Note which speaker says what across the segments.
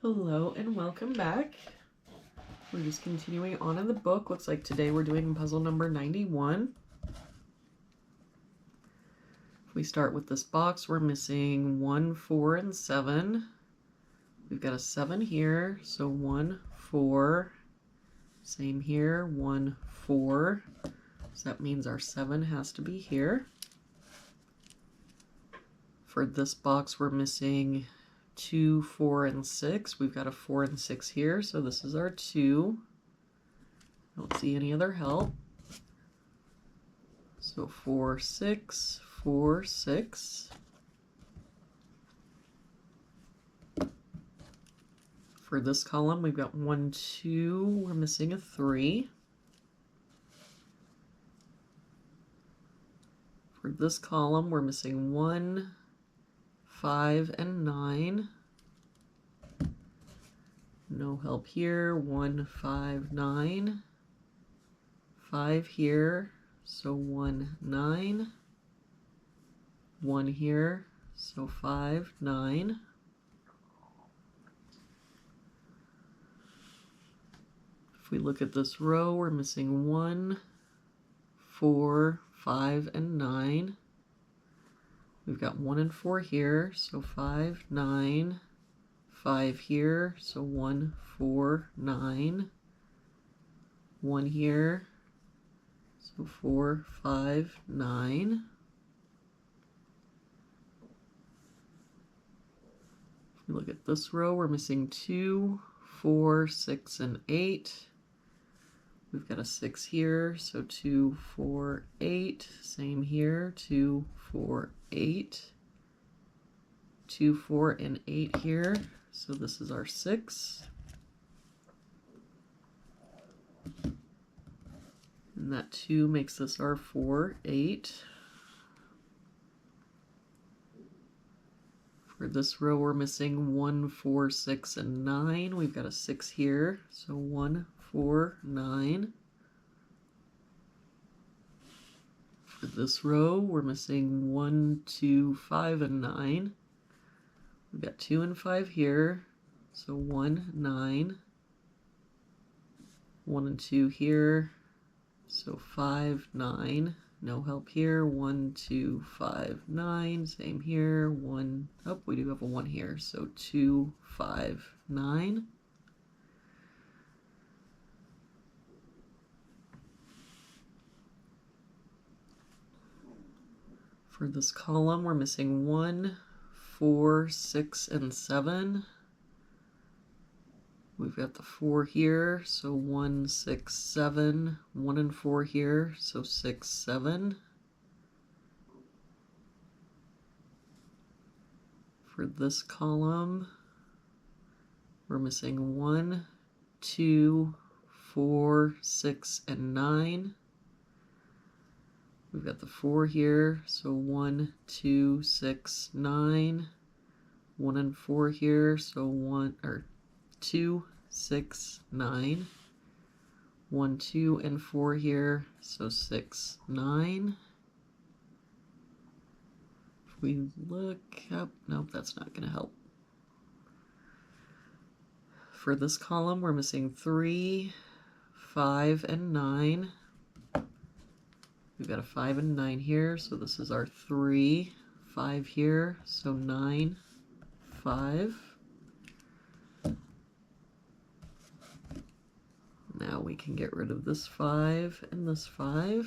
Speaker 1: Hello and welcome back. We're just continuing on in the book. Looks like today we're doing puzzle number 91. If we start with this box, we're missing 1, 4, and 7. We've got a 7 here, so 1, 4. Same here, 1, 4. So that means our 7 has to be here. For this box, we're missing 2, 4, and 6. We've got a 4 and 6 here, so this is our 2. Don't see any other help. So 4, 6, 4, 6. For this column, we've got 1, 2. We're missing a 3. For this column, we're missing 1, 5, and 9. No help here. 1, 5, 9. 5 here, so 1, 9. 1 here, so 5, 9. If we look at this row, we're missing 1, 4, 5, and 9. We've got 1 and 4 here, so 5, 9. 5 here, so 1, 4, 9. 1 here, so 4, 5, 9. If we look at this row, we're missing 2, 4, 6, and 8. We've got a 6 here, so 2, 4, 8. Same here, 2, 4, 8. 2, 4, and 8 here, so this is our 6. And that 2 makes this our 4, 8. For this row, we're missing 1, 4, 6, and 9. We've got a 6 here, so 1, 4, 9. For this row, we're missing 1, 2, 5, and 9. We've got 2 and 5 here, so 1, 9. 1 and 2 here, so 5, 9. No help here. 1, 2, 5, 9. Same here. 1. Oh, we do have a 1 here, so 2, 5, 9. For this column, we're missing 1, 4, 6, and 7. We've got the 4 here, so 1, 6, 7. 1 and 4 here, so 6, 7. For this column, we're missing 1, 2, 4, 6, and 9. We've got the 4 here, so 1, 2, 6, 9. 1 and 4 here, so 2, 6, 9. 1, 2, and 4 here, so 6, 9. If we look up, nope, that's not going to help. For this column, we're missing 3, 5, and 9. We've got a 5 and 9 here, so this is our 3. 5 here, so 9, 5. Now we can get rid of this 5 and this 5.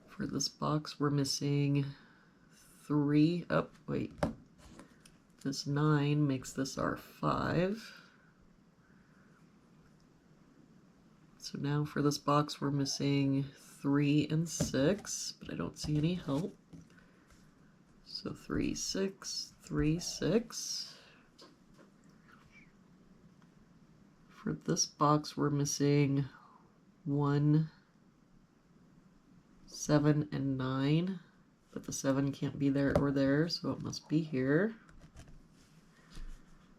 Speaker 1: For this box, we're missing 3. Oh, wait. This 9 makes this our 5. So now for this box, we're missing 3 and 6, but I don't see any help. So 3, 6, 3, 6. For this box, we're missing 1, 7, and 9, but the 7 can't be there or there, so it must be here.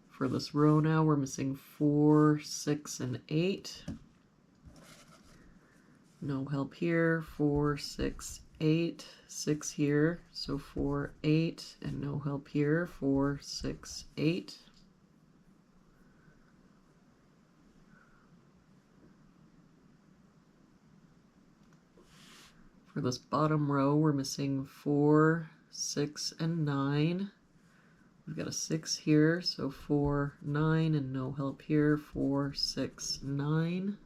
Speaker 1: For this row now, we're missing 4, 6, and 8. No help here. 4, 6, 8, 6 here, so 4, 8, and no help here, 4, 6, 8. For this bottom row, we're missing 4, 6, and 9. We've got a 6 here, so 4, 9, and no help here, 4, 6, 9.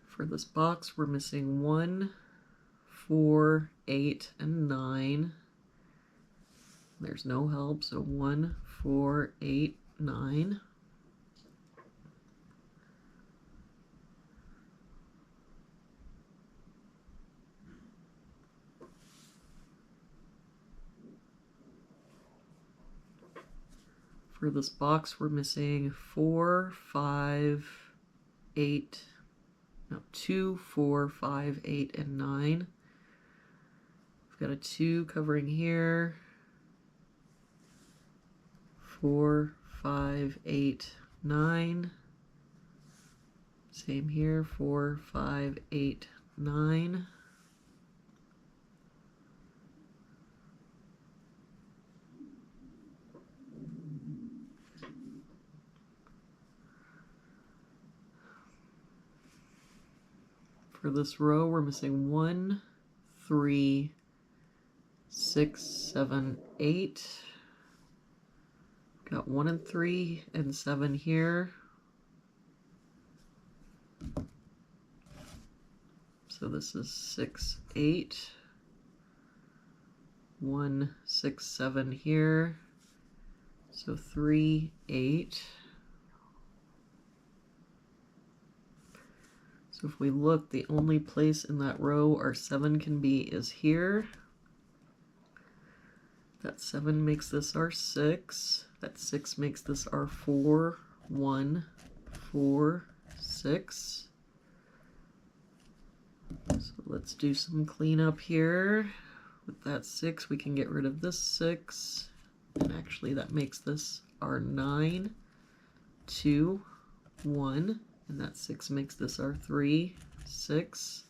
Speaker 1: For this box, we're missing 1, 4, 8, and 9. There's no help, so 1, 4, 8, 9. For this box, we're missing 4, 5, 8, no, 2, 4, 5, 8, and 9. We've got a 2 covering here. 4, 5, 8, 9. Same here, 4, 5, 8, 9. For this row, we're missing 1, 3, 6, 7, 8. Got 1 and 3 and 7 here. So this is 6, 8. 1, 6, 7 here. So 3, 8. So if we look, the only place in that row our 7 can be is here. That 7 makes this our 6. That 6 makes this our 4, 1, 4, 6. So let's do some cleanup here. With that 6, we can get rid of this 6. And actually that makes this our 9, 2, 1. And that 6 makes this our 3, 6,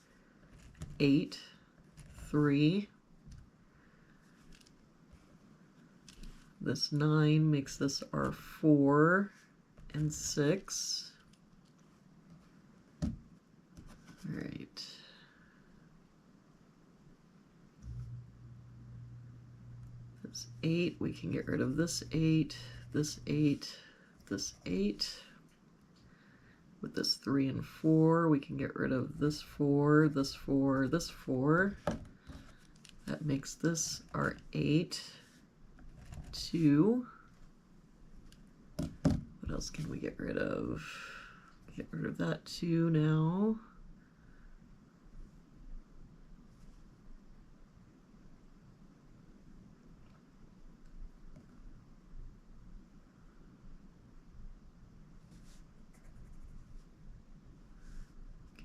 Speaker 1: 8, 3. This 9 makes this our 4 and 6. All right. This 8, we can get rid of this 8, this 8, this 8. With this 3 and 4, we can get rid of this 4, this 4, this 4. That makes this our 8, 2. What else can we get rid of? Get rid of that 2 now.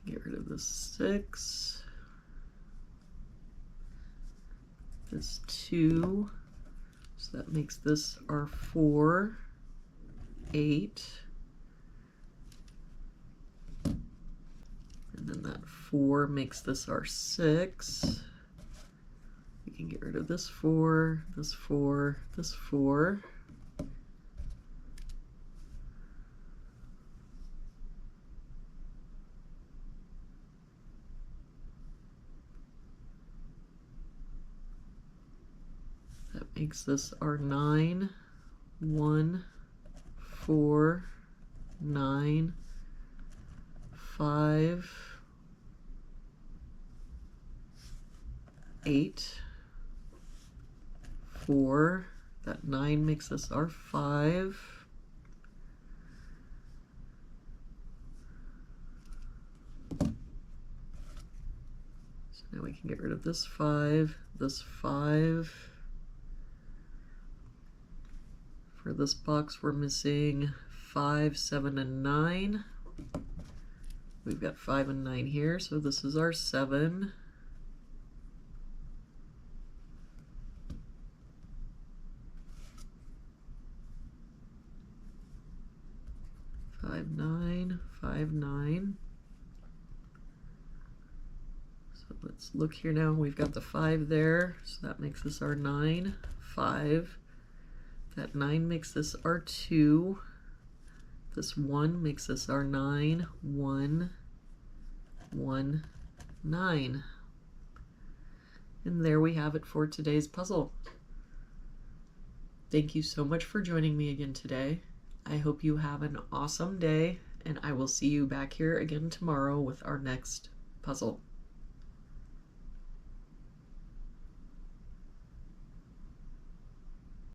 Speaker 1: Get rid of this 6, this 2, so that makes this our 4, 8, and then that 4 makes this our 6. We can get rid of this 4, this 4, this 4. Makes this our 9, 1, 4, 9, 5, 8, 4. That 9 makes us our 5. So now we can get rid of this 5, this 5. For this box, we're missing 5, 7, and 9. We've got 5 and 9 here, so this is our 7. 5, 9, 5, 9. So let's look here now. We've got the 5 there, so that makes this our 9, 5. That 9 makes this our 2. This 1 makes this our 9, 1, 1, 9. And there we have it for today's puzzle. Thank you so much for joining me again today. I hope you have an awesome day, and I will see you back here again tomorrow with our next puzzle.